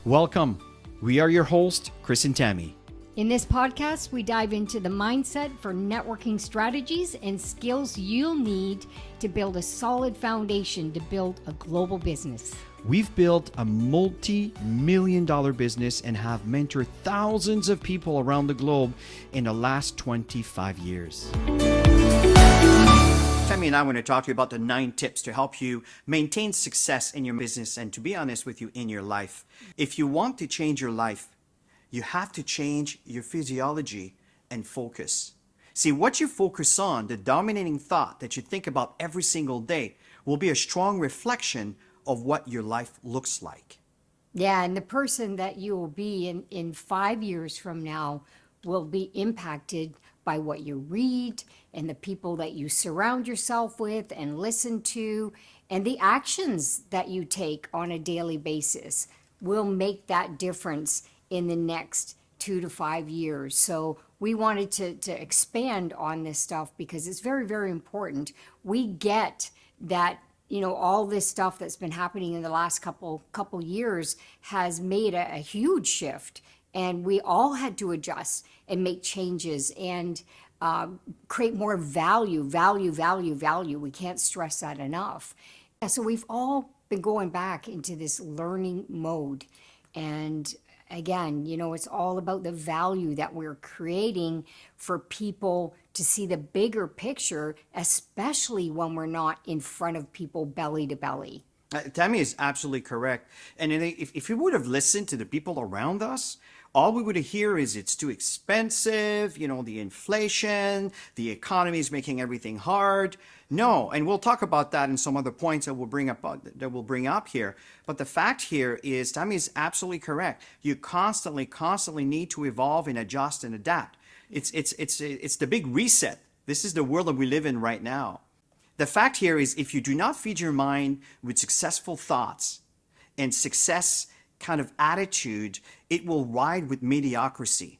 Welcome. We are your hosts, Chris and Tammy. In this podcast, we dive into the mindset for networking strategies and skills you'll need to build a solid foundation to build a global business. We've built a multi-million-dollar business and have mentored thousands of people around the globe in the last 25 years. Tammy and I want to talk to you about the 9 tips to help you maintain success in your business and, to be honest with you, in your life. If you want to change your life, you have to change your physiology and focus. See, what you focus on, the dominating thought that you think about every single day, will be a strong reflection of what your life looks like. Yeah, and the person that you will be in 5 years from now will be impacted by what you read and the people that you surround yourself with and listen to, and the actions that you take on a daily basis will make that difference in the next 2 to 5 years. So we wanted to expand on this stuff because it's very, very important. We get that, you know, all this stuff that's been happening in the last couple years has made a huge shift, and we all had to adjust and make changes and create more value. We can't stress that enough. Yeah, so we've all been going back into this learning mode. And again, you know, it's all about the value that we're creating for people to see the bigger picture, especially when we're not in front of people belly to belly. Tammy is absolutely correct. And if we would have listened to the people around us, all we would hear is it's too expensive, you know, the inflation, the economy is making everything hard. No, and we'll talk about that in some other points that we'll bring up here. But the fact here is Tammy is absolutely correct. You constantly need to evolve and adjust and adapt. It's the big reset. This is the world that we live in right now. The fact here is if you do not feed your mind with successful thoughts and success kind of attitude, it will ride with mediocrity.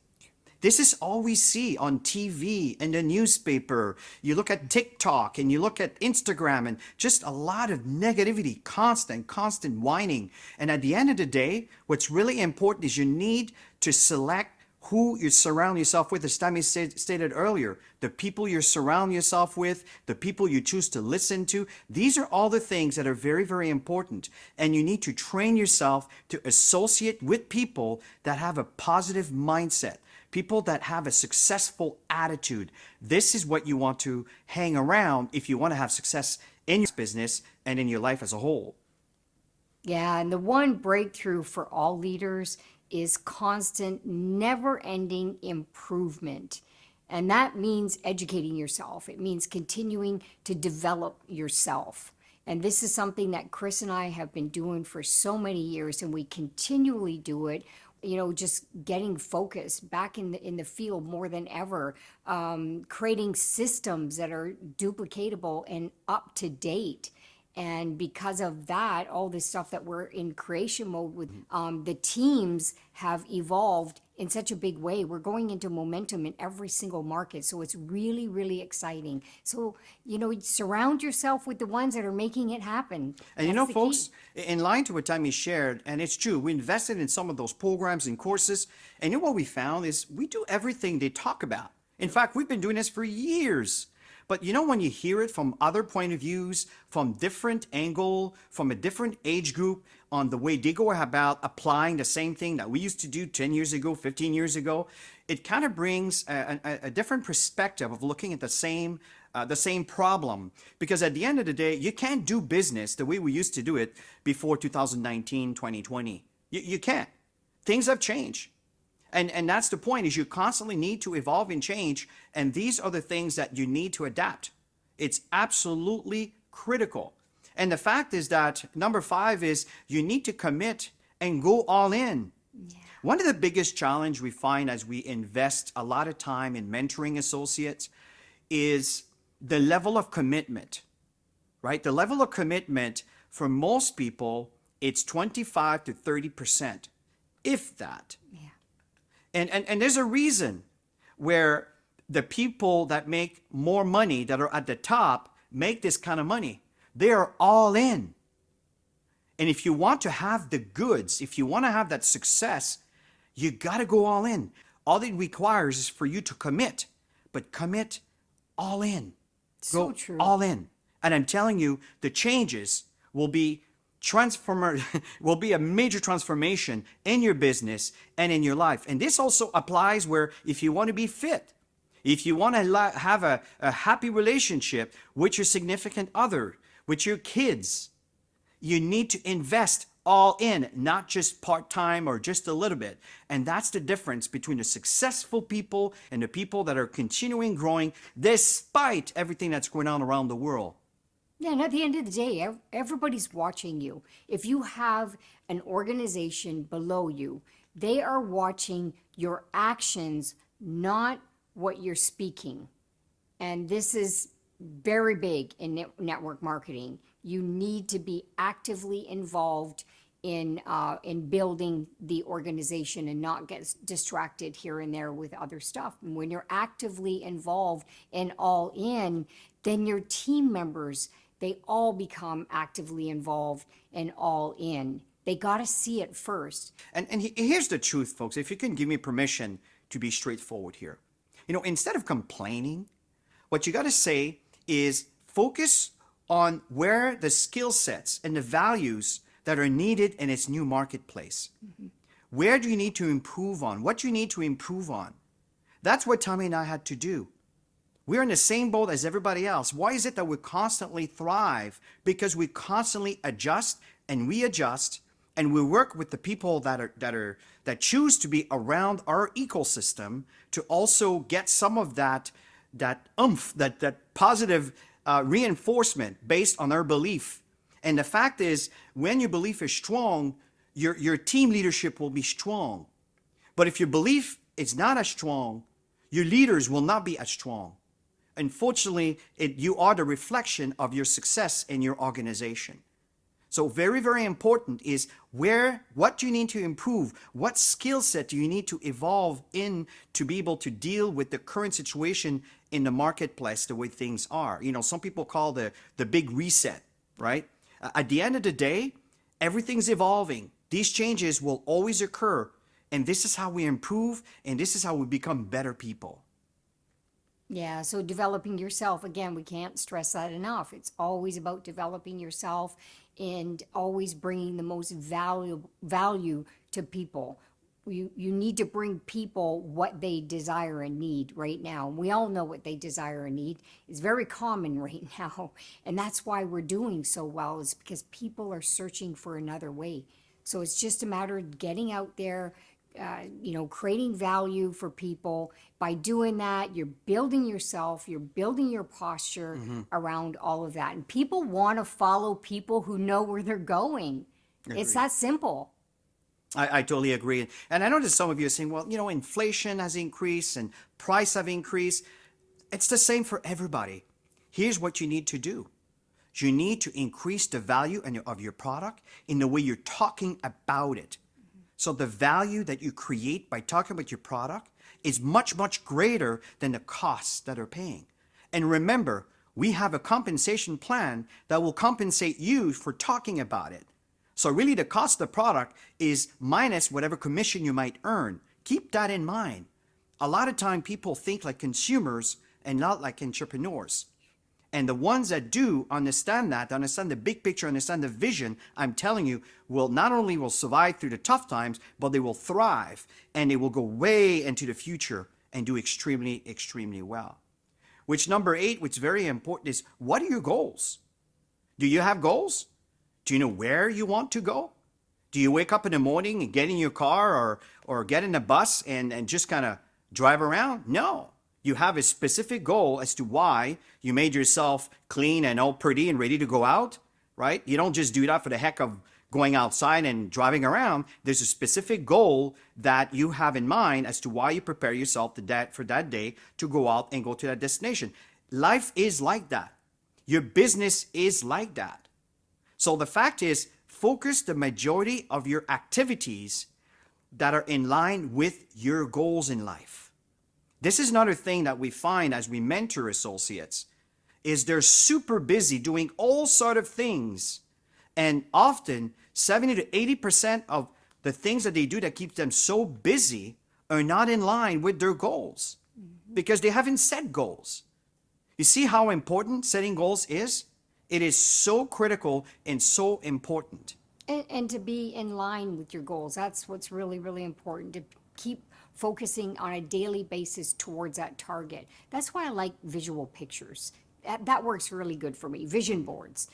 This is all we see on TV and the newspaper. You look at TikTok and you look at Instagram and just a lot of negativity, constant whining. And at the end of the day, what's really important is you need to select who you surround yourself with, as Tammy stated earlier, the people you surround yourself with, the people you choose to listen to. These are all the things that are very, very important. And you need to train yourself to associate with people that have a positive mindset, people that have a successful attitude. This is what you want to hang around if you want to have success in your business and in your life as a whole. Yeah, and the one breakthrough for all leaders is constant, never-ending improvement. And that means educating yourself. It means continuing to develop yourself. And this is something that Chris and I have been doing for so many years, and we continually do it. You know, just getting focused back in the field more than ever, creating systems that are duplicatable and up to date. And because of that, all this stuff that we're in creation mode with, the teams have evolved in such a big way. We're going into momentum in every single market. So it's really, really exciting. So, you know, surround yourself with the ones that are making it happen. And you know, folks, in line to what Tammy shared, and it's true, we invested in some of those programs and courses. And you know what we found is we do everything they talk about. In fact, we've been doing this for years. But you know, when you hear it from other point of views, from different angle, from a different age group, on the way they go about applying the same thing that we used to do 10 years ago, 15 years ago, it kind of brings a different perspective of looking at the same problem. Because at the end of the day, you can't do business the way we used to do it before 2019, 2020. You can't. Things have changed. And that's the point, is you constantly need to evolve and change. And these are the things that you need to adapt. It's absolutely critical. And the fact is that number 5 is you need to commit and go all in. Yeah. One of the biggest challenge we find as we invest a lot of time in mentoring associates is the level of commitment, right? The level of commitment for most people, it's 25 to 30%, if that. Yeah. And there's a reason where the people that make more money, that are at the top, make this kind of money. They are all in. And if you want to have the goods, if you want to have that success, you got to go all in. All it requires is for you to commit, but commit all in. So Go true. all in. And I'm telling you, the changes will be will be a major transformation in your business and in your life. And this also applies where if you want to be fit, if you want to have a happy relationship with your significant other, with your kids, you need to invest all in, not just part-time or just a little bit. And that's the difference between the successful people and the people that are continuing growing despite everything that's going on around the world. Yeah, and at the end of the day, everybody's watching you. If you have an organization below you, they are watching your actions, not what you're speaking. And this is very big in network marketing. You need to be actively involved in building the organization and not get distracted here and there with other stuff. And when you're actively involved and all in, then your team members, they all become actively involved and all in. They got to see it first. And here's the truth, folks. If you can give me permission to be straightforward here. Instead of complaining, what you got to say is focus on where the skill sets and the values that are needed in its new marketplace. Mm-hmm. Where do you need to improve on? What do you need to improve on? That's what Tommy and I had to do. We're in the same boat as everybody else. Why is it that we constantly thrive? Because we constantly adjust and readjust, and we work with the people that choose to be around our ecosystem to also get some of that oomph, that positive reinforcement based on our belief. And the fact is, when your belief is strong, your team leadership will be strong. But if your belief is not as strong, your leaders will not be as strong. Unfortunately, you are the reflection of your success in your organization. So very, very important is what do you need to improve? What skill set do you need to evolve in to be able to deal with the current situation in the marketplace, the way things are? Some people call the big reset, right? At the end of the day, everything's evolving. These changes will always occur. And this is how we improve, and this is how we become better people. Yeah, so developing yourself, again, we can't stress that enough. It's always about developing yourself and always bringing the most value to people. You need to bring people what they desire and need right now. We all know what they desire and need. It's very common right now. And that's why we're doing so well, is because people are searching for another way. So it's just a matter of getting out there, creating value for people. By doing that, you're building yourself, you're building your posture around all of that. And people want to follow people who know where they're going. Agreed. It's that simple. I totally agree. And I know that some of you are saying, well, inflation has increased and price have increased. It's the same for everybody. Here's what you need to do. You need to increase the value of your product in the way you're talking about it. So the value that you create by talking about your product is much, much greater than the costs that are paying. And remember, we have a compensation plan that will compensate you for talking about it. So really the cost of the product is minus whatever commission you might earn. Keep that in mind. A lot of time people think like consumers and not like entrepreneurs. And the ones that do understand that, understand the big picture, understand the vision, I'm telling you, will not only will survive through the tough times, but they will thrive and they will go way into the future and do extremely, extremely well. Which number 8, which is very important, is what are your goals? Do you have goals? Do you know where you want to go? Do you wake up in the morning and get in your car or get in a bus and just kind of drive around? No. You have a specific goal as to why you made yourself clean and all pretty and ready to go out, right? You don't just do that for the heck of going outside and driving around. There's a specific goal that you have in mind as to why you prepare yourself for that day to go out and go to that destination. Life is like that. Your business is like that. So the fact is, focus the majority of your activities that are in line with your goals in life. This is another thing that we find as we mentor associates, is they're super busy doing all sort of things. And often 70 to 80% of the things that they do that keeps them so busy are not in line with their goals because they haven't set goals. You see how important setting goals is? It is so critical and so important. And to be in line with your goals. That's what's really, really important, to keep focusing on a daily basis towards that target. That's why I like visual pictures. That works really good for me. Vision boards.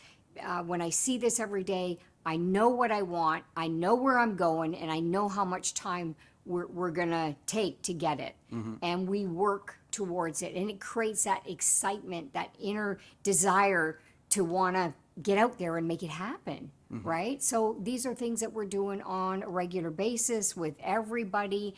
When I see this every day, I know what I want, I know where I'm going, and I know how much time we're going to take to get it. And we work towards it. And it creates that excitement, that inner desire to want to get out there and make it happen, right? So these are things that we're doing on a regular basis with everybody.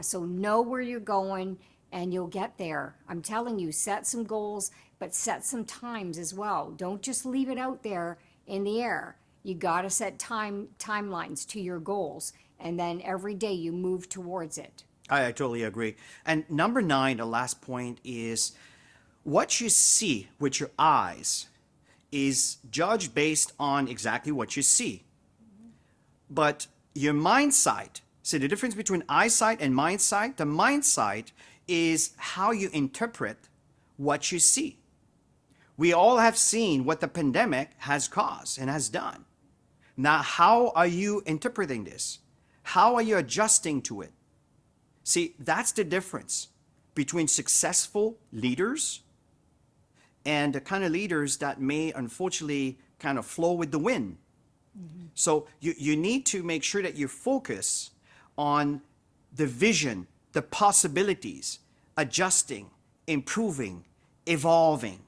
So know where you're going and you'll get there. I'm telling you, set some goals, but set some times as well. Don't just leave it out there in the air. You got to set timelines to your goals, and then every day you move towards it. I totally agree. And number 9, the last point is what you see with your eyes is judged based on exactly what you see. But your mind sight, so the difference between eyesight and mind sight, the mind sight is how you interpret what you see. We all have seen what the pandemic has caused and has done. Now, how are you interpreting this? How are you adjusting to it? See, that's the difference between successful leaders and the kind of leaders that may unfortunately kind of flow with the wind. So you need to make sure that you focus on the vision, the possibilities, adjusting, improving, evolving.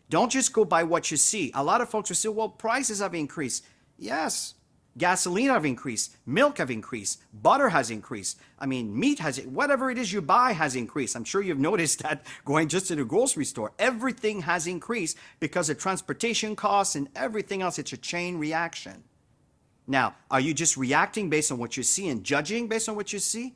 Don't just go by what you see. A lot of folks will say, well, prices have increased. Yes, gasoline have increased, milk have increased, butter has increased. I mean, meat has, whatever it is you buy has increased. I'm sure you've noticed that going just to the grocery store. Everything has increased because of transportation costs and everything else. It's a chain reaction. Now, are you just reacting based on what you see and judging based on what you see?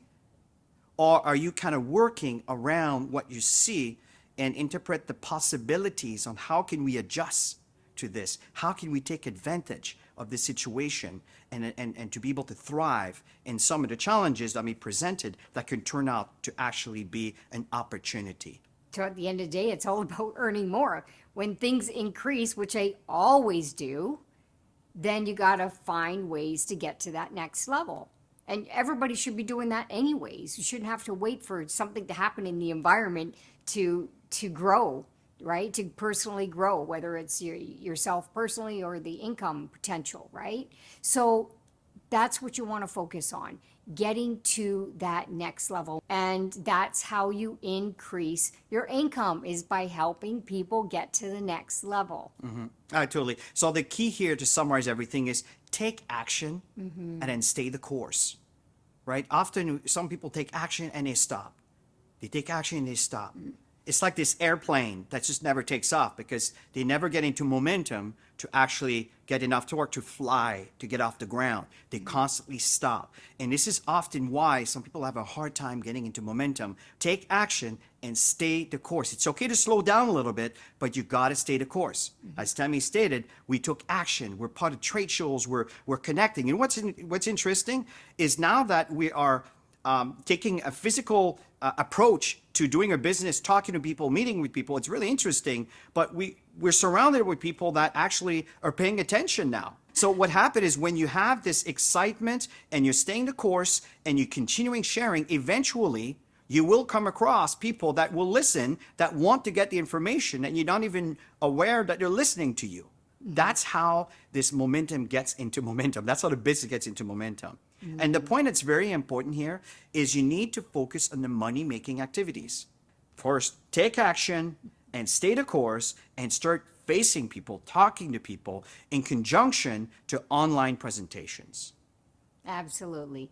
Or are you kind of working around what you see and interpret the possibilities on how can we adjust to this? How can we take advantage of this situation and to be able to thrive in some of the challenges that may be presented that can turn out to actually be an opportunity? So at the end of the day, it's all about earning more. When things increase, which they always do, then you got to find ways to get to that next level. And everybody should be doing that anyways. You shouldn't have to wait for something to happen in the environment to grow, right? To personally grow, whether it's yourself personally or the income potential, right? So that's what you want to focus on, getting to that next level. And that's how you increase your income, is by helping people get to the next level. Totally. So the key here to summarize everything is take action and then stay the course, right? Often some people take action and they stop. They take action and they stop. It's like this airplane that just never takes off because they never get into momentum to actually get enough torque to fly, to get off the ground. They constantly stop. And this is often why some people have a hard time getting into momentum. Take action and stay the course. It's okay to slow down a little bit, but you got to stay the course. As Tammy stated, we took action. We're part of trade shows. We're connecting. And what's interesting is now that we are taking a physical approach to doing our business, talking to people, meeting with people, it's really interesting, but we're surrounded with people that actually are paying attention now. So what happened is when you have this excitement and you're staying the course and you're continuing sharing, eventually you will come across people that will listen, that want to get the information, and you're not even aware that they're listening to you. That's how this momentum gets into momentum. That's how the business gets into momentum. And the point that's very important here is you need to focus on the money-making activities. First, take action and stay the course and start facing people, talking to people in conjunction to online presentations. Absolutely.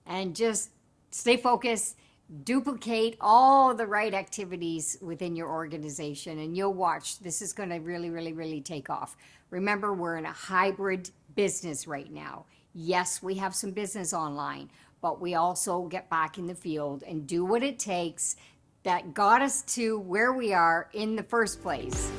And just stay focused, duplicate all the right activities within your organization, and you'll watch. This is going to really, really, really take off. Remember, we're in a hybrid business right now. Yes, we have some business online, but we also get back in the field and do what it takes that got us to where we are in the first place.